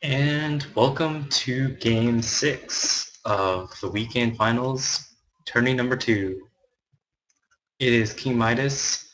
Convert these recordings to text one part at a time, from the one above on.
And welcome to Game 6 of the weekend finals, tourney number 2. It is King Midas,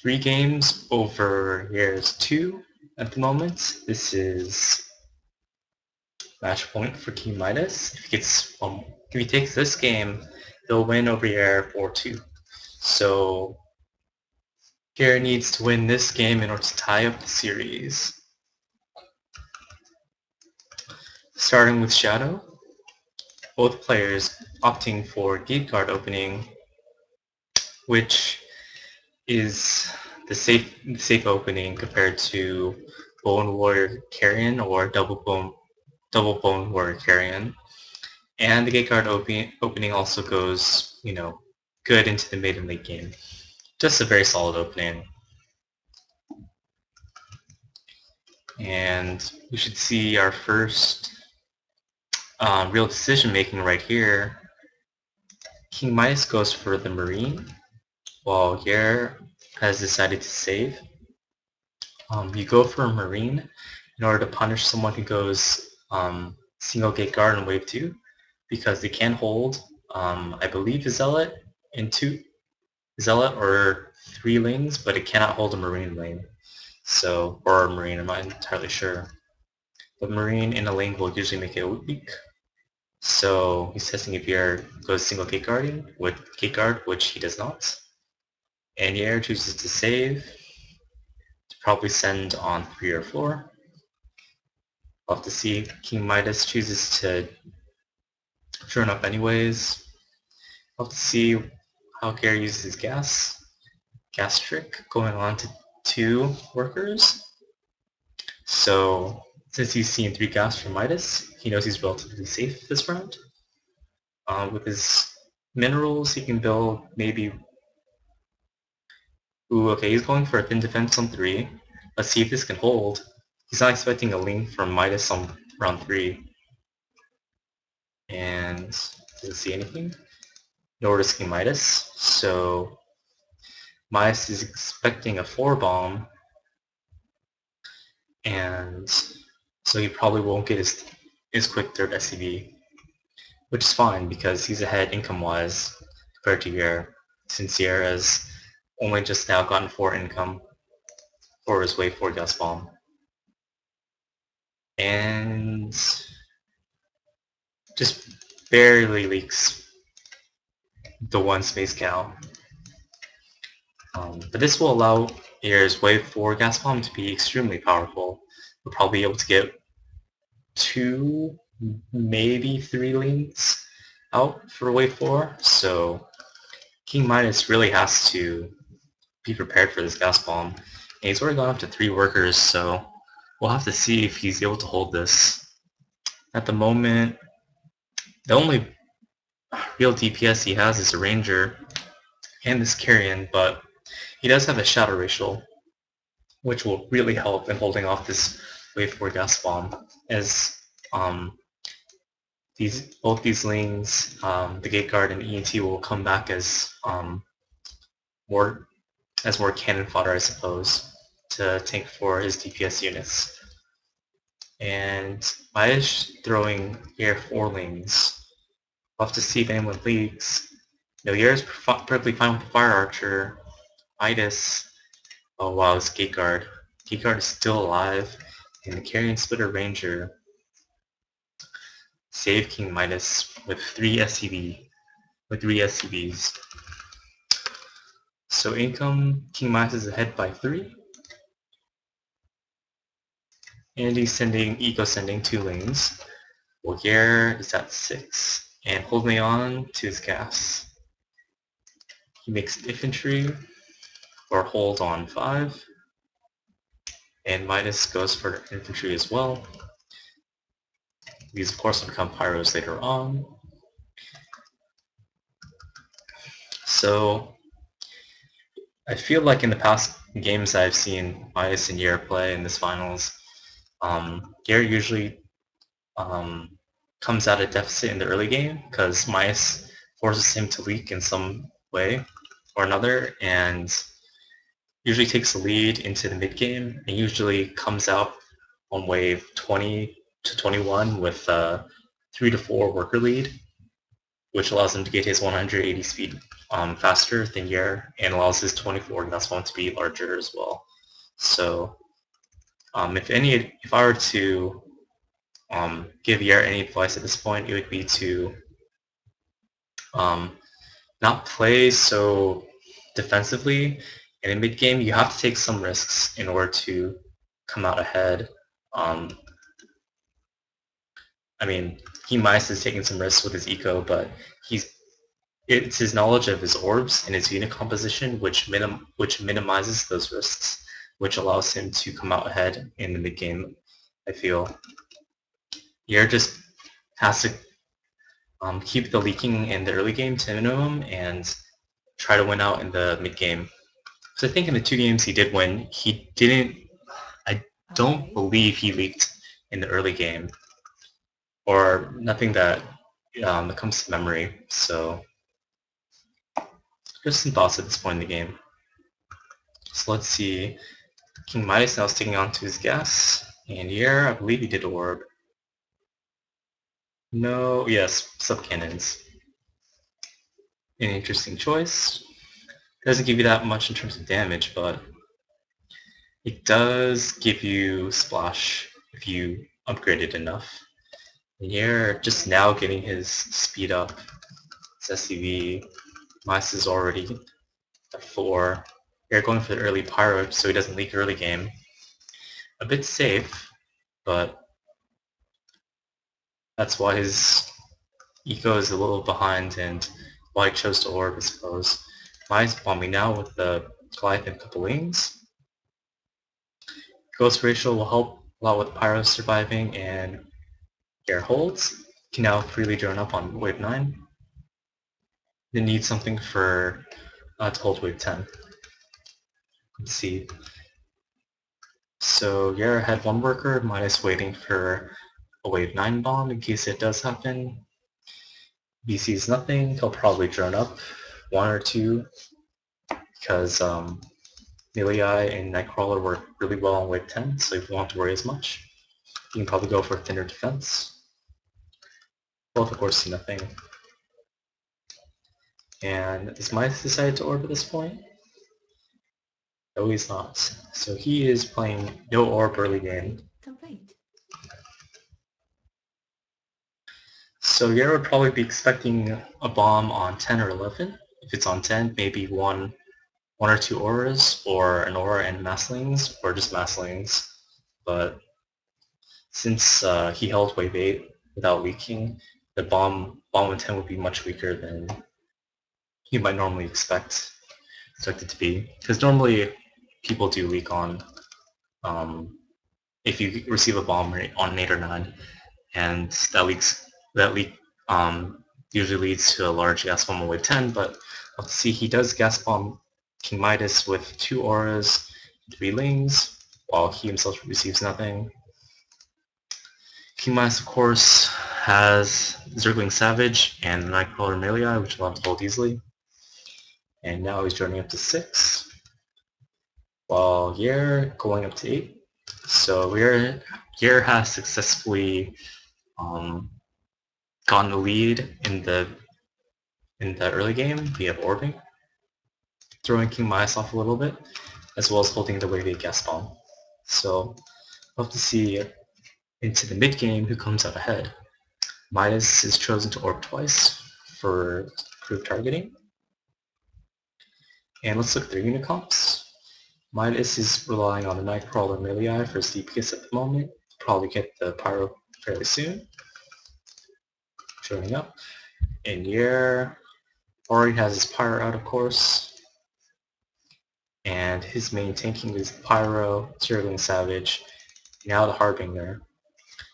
3 games over Yair's 2 at the moment. This is match point for King Midas. If he takes this game, he'll win over Yair 4-2. So Yair needs to win this game in order to tie up the series. Starting with Shadow, both players opting for Gate Guard opening, which is the safe opening compared to Bone Warrior Carrion or Double Bone Warrior Carrion. And the Gate Guard opening also goes, good into the mid and late game. Just a very solid opening. And we should see our first real decision making right here. King Midas goes for the Marine, while Yair has decided to save. You go for a Marine in order to punish someone who goes single Gate Guard in Wave 2, because they can hold, I believe, a Zealot or 3 lanes, but it cannot hold a Marine lane. Or a Marine, I'm not entirely sure. But Marine in a lane will usually make it weak. So he's testing if Yair goes single Gate Guard, which he does not. And Yair chooses to save, to probably send on 3 or 4. We'll have to see. King Midas chooses to turn up anyways. We'll have to see how Yair uses his gas trick, going on to 2 workers. So since he's seen 3 gas from Midas, he knows he's relatively safe this round. With his minerals, he can build maybe... Ooh, okay, he's going for a thin defense on 3. Let's see if this can hold. He's not expecting a link from Midas on round 3. And doesn't see anything. Nor does King Midas. So Midas is expecting a 4 bomb. And so he probably won't get his quick third SCV. Which is fine because he's ahead income-wise compared to Yair, since Yair has only just now gotten 4 income for his Wave 4 gas bomb. And just barely leaks the 1 space cow. But this will allow Yair's Wave 4 gas bomb to be extremely powerful. We'll probably be able to get 2, maybe 3 lanes out for Wave 4. So King Midas really has to be prepared for this gas bomb. And he's already gone up to 3 workers, so we'll have to see if he's able to hold this. At the moment, the only real DPS he has is a Ranger and this Carrion, but he does have a Shadow Racial, which will really help in holding off this Wave 4 gas bomb, as both these lanes, the Gate Guard and ENT, will come back as more cannon fodder, I suppose, to tank for his DPS units. And Midas throwing Yair 4 lanes. We'll have to see if anyone leaks. Yair is perfectly fine with the Fire Archer. Midas, oh wow, it's Gate Guard. Gate Guard is still alive, and the Carrion Splitter Ranger save King Midas with 3 SCVs. So income, King Midas is ahead by 3. And he's sending 2 lanes. Well, Yair is at 6 and holding on to his gas. He makes infantry or hold on 5. And Midas goes for infantry as well. These of course will become pyros later on. So I feel like in the past games I've seen Midas and Yair play in this finals, Yair usually comes out of deficit in the early game because Midas forces him to leak in some way or another, and usually takes the lead into the mid game, and usually comes out on wave 20 to 21 with 3 to 4 worker lead, which allows him to get his 180 speed faster than Yer, and allows his 24 gas bomb to be larger as well. So if I were to give Yer any advice at this point, it would be to not play so defensively. And in mid game, you have to take some risks in order to come out ahead. I mean, King Midas is taking some risks with his eco, but it's his knowledge of his orbs and his unit composition which minimizes those risks, which allows him to come out ahead in the mid game. I feel Yer just has to keep the leaking in the early game to minimum and try to win out in the mid game. So I think in the 2 games he did win, I don't believe he leaked in the early game, or nothing that comes to memory. So just some thoughts at this point in the game. So let's see. King Midas now sticking on to his gas, and Yer, I believe he did orb. No, yes, sub-cannons. An interesting choice. Doesn't give you that much in terms of damage, but it does give you splash if you upgrade it enough. And Yer just now getting his speed up. His SCV. Midas is already at 4. Yer going for the early pyro so he doesn't leak early game. A bit safe, but that's why his eco is a little behind and why he chose to orb, I suppose. Midas bombing now with the Goliath and a couple wings. Ghost ratio will help a lot with pyro surviving, and Yer holds. Can now freely drone up on wave 9. Then need something for to hold wave 10. Let's see. So Yer had 1 worker, Midas waiting for a wave 9 bomb in case it does happen. He sees nothing, he'll probably drone up 1 or 2 because Melee and Nightcrawler work really well on wave 10, so you won't have to worry as much. You can probably go for thinner defense. Both of course see nothing. And does Midas decide to orb at this point? No, he's not. So he is playing no orb early game. Complete. So Yer would probably be expecting a bomb on 10 or 11. If it's on 10, maybe one or 2 auras, or an aura and masslings, or just masslings. But since he held wave 8 without leaking, the bomb on 10 would be much weaker than you might normally expect it to be. Because normally people do leak on if you receive a bomb on 8 or 9, and that leak usually leads to a large gas bomb on wave 10, but let's see, he does gas bomb King Midas with 2 auras, 3 lings, while he himself receives nothing. King Midas, of course, has Zergling Savage and Nightcrawler Melee, which allow him to hold easily. And now he's joining up to 6, while Yer going up to 8. So Yer has successfully gotten the lead in the early game via orbing, throwing King Midas off a little bit, as well as holding the wave 8 gas bomb. So we'll have to see into the mid game who comes out ahead. Midas is chosen to orb twice for improved targeting. And let's look at their unit comps. Midas is relying on the Nightcrawler Melee for his DPS at the moment. Probably get the Pyro fairly soon. Showing up. And Yer already has his Pyro out, of course. And his main tanking is Pyro, Zergling Savage, now the Harbinger.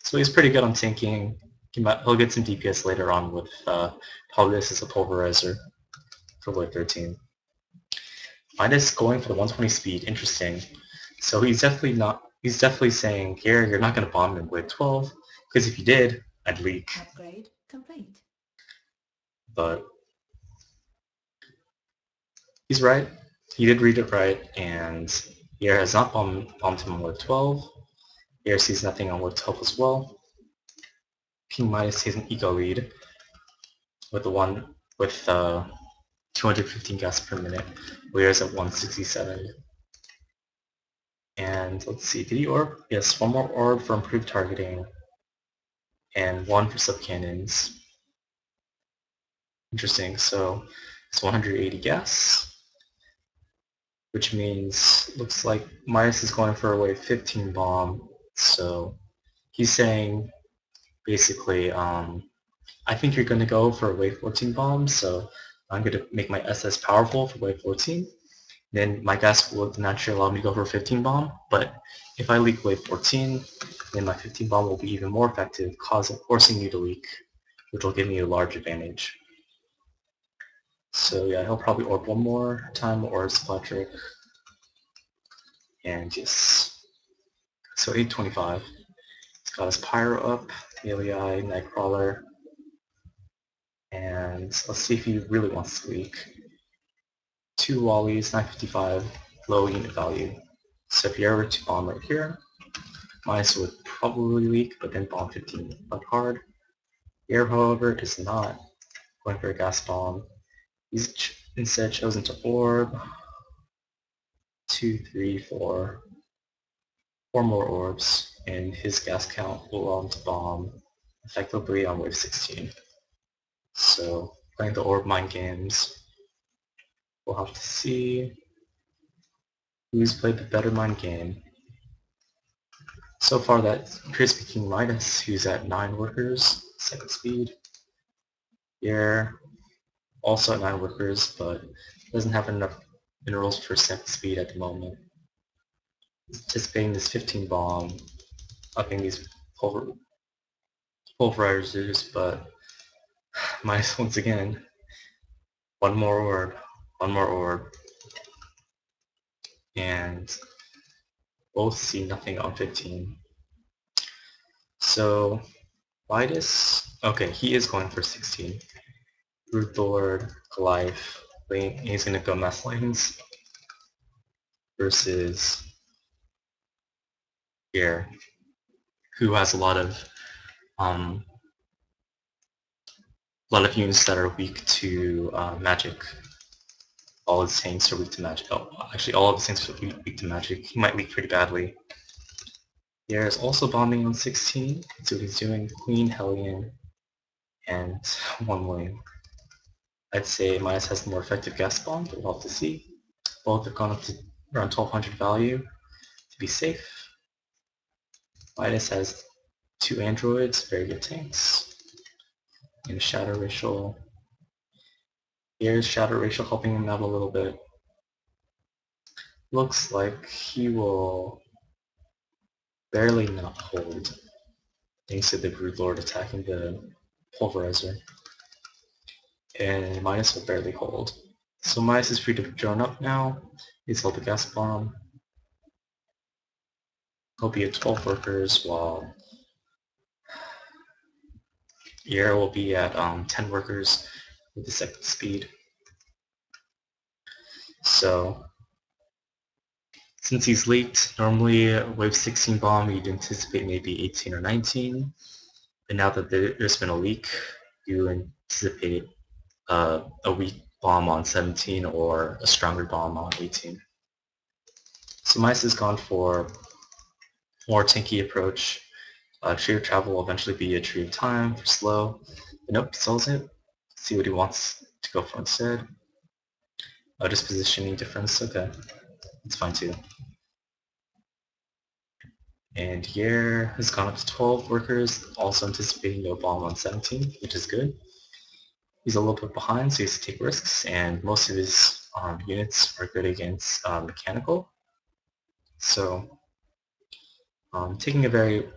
So he's pretty good on tanking. He'll get some DPS later on with probably this as a Pulverizer for wave 13. Midas going for the 120 speed, interesting. So he's definitely saying, here, you're not going to bomb in wave 12, because if you did, I'd leak. Upgrade complete. But he's right. He did read it right, and Yer has not bombed him in wave 12. Here sees nothing on wood help as well. King Midas takes an eco lead with the one with 215 gas per minute. Weir's at 167. And let's see, did he orb? Yes, one more orb for improved targeting and one for subcannons. Interesting, so it's 180 gas, which means looks like Midas is going for a wave 15 bomb. So he's saying basically, I think you're going to go for a wave 14 bomb, so I'm going to make my SS powerful for wave 14. Then my gas will naturally allow me to go for a 15 bomb, but if I leak wave 14, then my 15 bomb will be even more effective, forcing you to leak, which will give me a large advantage. So yeah, he'll probably orb one more time or Splat Trick. And yes. So 825. He's got his Pyro up, Alii, Nightcrawler, and let's see if he really wants to leak. 2 Wallies, 955, low unit value. So if you ever to bomb right here, Midas would probably leak, but then bomb 15 on card. Air, however, is not going for a gas bomb. He's instead chosen to orb 2, 3, 4, 4 more orbs, and his gas count will allow him to bomb effectively on wave 16. So playing the orb mine games, we'll have to see who's played the better mind game. So far that appears to be King Midas, who's at 9 workers, second speed. Here, also at 9 workers, but doesn't have enough minerals for second speed at the moment. Anticipating this 15 bomb, upping these pulverizers, but Midas once again, one more orb, and both see nothing on 15. So Midas, okay, he is going for 16. Brute Lord, Goliath, Lane, he's gonna go Mass Lanes versus here, who has a lot of units that are weak to magic. All his tanks are weak to magic. Oh, actually, all of his tanks are weak to magic. He might leak pretty badly. Here is also bombing on 16. See what he's doing. Queen, Hellion, and one lane. I'd say Midas has the more effective gas bomb, but we'll have to see. Both have gone up to around 1200 value to be safe. Midas has 2 androids, very good tanks. And Shadow Racial. Here's Shadow Racial helping him out a little bit. Looks like he will barely not hold, thanks to the Brood Lord attacking the Pulverizer. And Midas will barely hold. So Midas is free to drone up now. He's held the gas bomb. He'll be at 12 workers while Yera will be at 10 workers with the second speed. So since he's leaked, normally wave 16 bomb you'd anticipate maybe 18 or 19. But now that there's been a leak, you anticipate a weak bomb on 17 or a stronger bomb on 18. So Mice has gone for more tanky approach. Tree of Travel will eventually be a Tree of Time for slow. But nope, he sells it. See what he wants to go for instead. Oh, just positioning difference, okay. That's fine too. And here has gone up to 12 workers, also anticipating no bomb on 17, which is good. He's a little bit behind, so he has to take risks, and most of his units are good against mechanical. So taking a very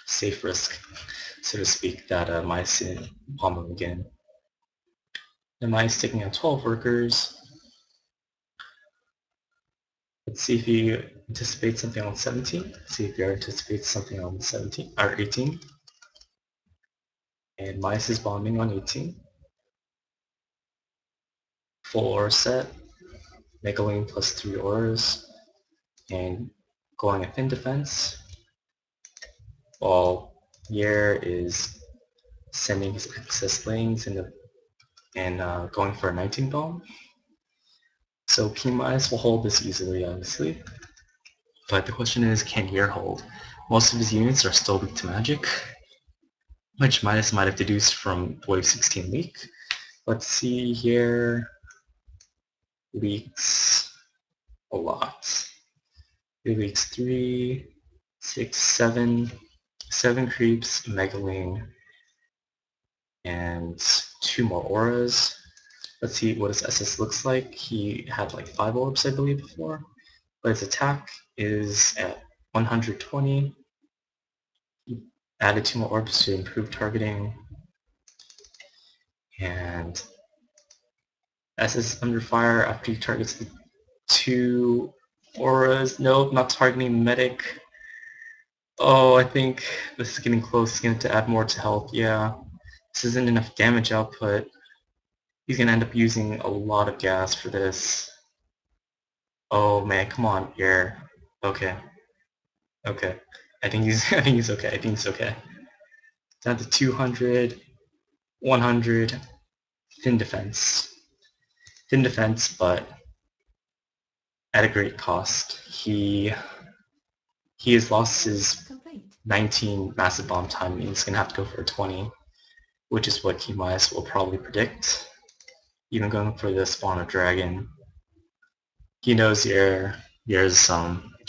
safe risk, so to speak, that Mice bomb him again. And Mice taking out 12 workers. Let's see if he anticipates something on 17. See if he anticipates something on 17 or 18. And Mice is bombing on 18. Full ore set. Megaling plus 3 ores. And going a thin defense. while Yer is sending his excess lanes and going for a 19 bomb. So King Midas will hold this easily, obviously. But the question is, can Yer hold? Most of his units are still weak to magic, which Midas might have deduced from Wave 16 leak. Let's see here. Leaks a lot. It leaks 3, 6, 7, 7 creeps, Megaling, and 2 more auras. Let's see what his SS looks like. He had like 5 orbs, I believe, before. But his attack is at 120. He added 2 more orbs to improve targeting. And SS under fire after he targets the 2 auras. Nope, not targeting medic. Oh, I think this is getting close. He's going to add more to health. Yeah, this isn't enough damage output. He's going to end up using a lot of gas for this. Oh man, come on, here. Okay. Okay. I think he's I think he's okay. I think he's okay. Down to 200, 100, thin defense. Thin defense, but at a great cost. He has lost his Complete. 19 massive bomb time, and he's gonna have to go for a 20, which is what King Midas will probably predict. Even going for the spawn of dragon. He knows Yer's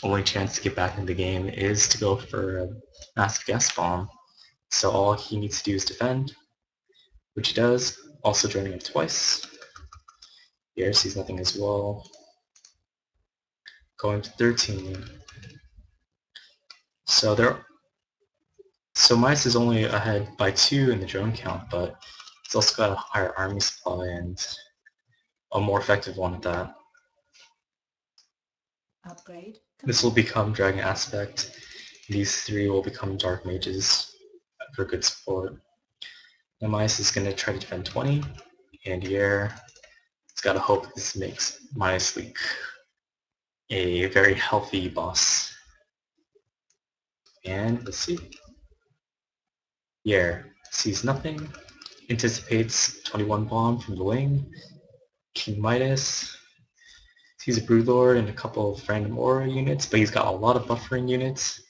only chance to get back in the game is to go for a massive gas bomb. So all he needs to do is defend, which he does, also joining him twice. Yer sees nothing as well. Going to 13. So Midas is only ahead by 2 in the drone count, but he's also got a higher army supply and a more effective one at that. Upgrade. This will become Dragon Aspect. These 3 will become Dark Mages for good support. Now Midas is going to try to defend 20, and Yer has got to hope this makes Midas Leak a very healthy boss. And let's see. Yer sees nothing, anticipates 21 bomb from the wing. King Midas sees a Broodlord and a couple of random aura units, but he's got a lot of buffering units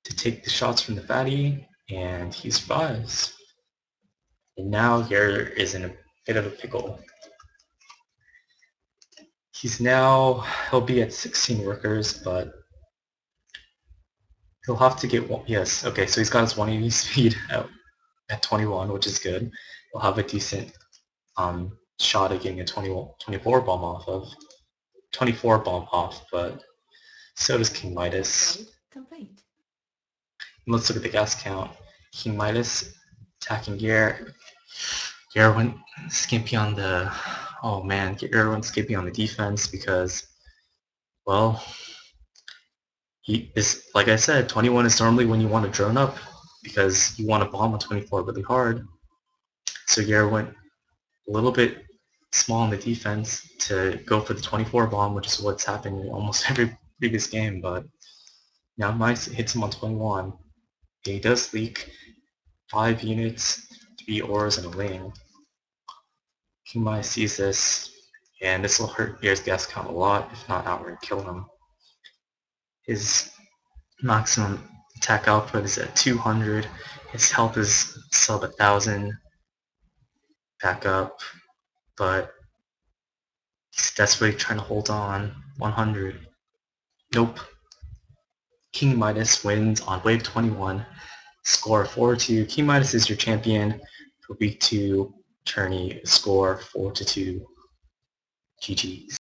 to take the shots from the fatty, and he survives. And now Yer is in a bit of a pickle. He'll be at 16 workers, but he'll have to get one. Yes, okay, so he's got his 180 speed at 21, which is good. He'll have a decent shot at getting a 24 bomb off, but so does King Midas. Upgrade complete. And let's look at the gas count. King Midas attacking Yer. Yer went skimpy on the... Oh man, Yer went skimpy on the defense because, well, like I said, 21 is normally when you want to drone up because you want to bomb on 24 really hard. So Yer went a little bit small on the defense to go for the 24 bomb, which is what's happened in almost every previous game, but now Mice hits him on 21. He does leak 5 units, 3 auras, and a wing. King Mice sees this, and this will hurt Yer's gas count a lot, if not outright kill him. His maximum attack output is at 200. His health is sub 1,000. Back up, but he's desperately trying to hold on. 100. Nope. King Midas wins on wave 21. Score 4-2. King Midas is your champion for week 2. Tourney score 4-2. GG's.